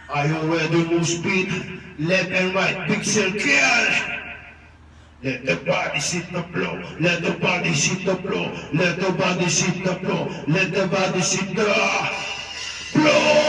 I already move speed, left and right, pixel kill. Let the body hit the floor, let the body hit the floor, let the body hit the floor, let the body hit the floor.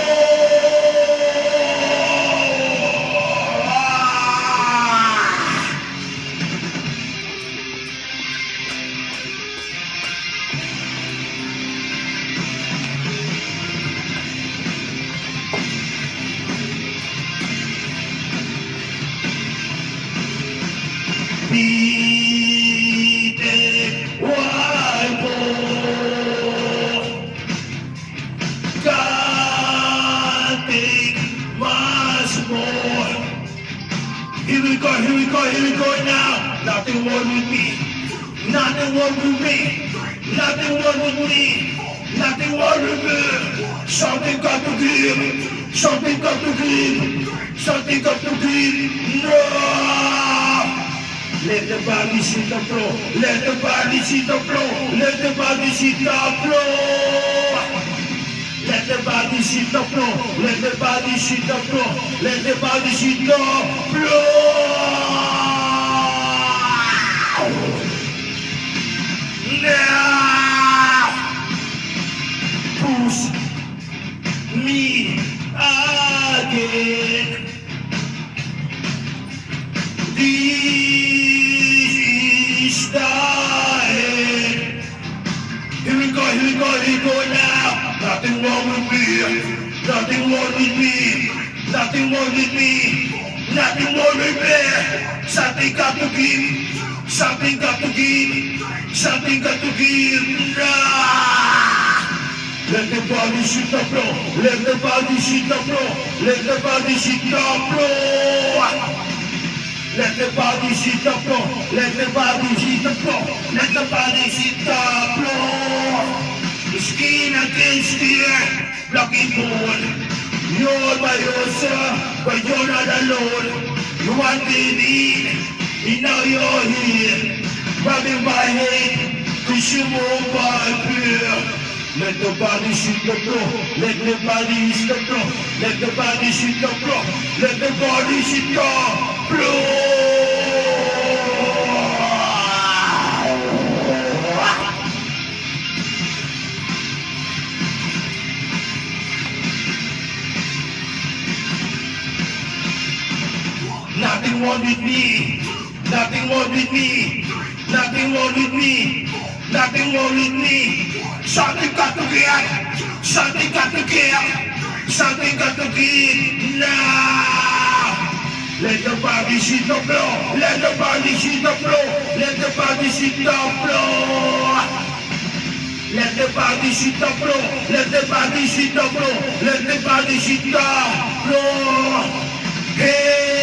Beat it, one more. Can't take much more. Here we go, here we go, here we go now. Nothing wrong with me, nothing wrong with me, nothing wrong with me, nothing wrong with me. Something got to give, something got to give, something got to give. No! Let the body hit the floor, let the body hit the floor, let the body hit the floor. Let the body hit the floor, let the body hit the floor, let the body hit the floor. Now, push me again. This time. Here we go, here we go, here we go now. Nothing wrong with me, nothing wrong with me, nothing wrong with me, nothing wrong with me. Something got to give, something got to give, something got to give. Let the body hit the floor, let the body hit the floor, let the body hit the floor. Let the body hit the floor, let the body hit the floor, let the body hit the floor. Skin against the earth, blocking bone. You're by yourself, but you're not alone. You want to lead, and now you're here. Grabbing my head, pushing over here. Let the body hit the floor, let the body hit the floor, let the body hit the floor, let the body hit the floor. Nothing wrong with me, nothing wrong with me, nothing wrong with me, nothing wrong with me. Something got to give, something got to give, something got to give now. Let the body hit the floor, let the body hit the floor, let the body hit the floor. Let the body hit the floor, let the body hit the floor, let the body hit the floor. Hey!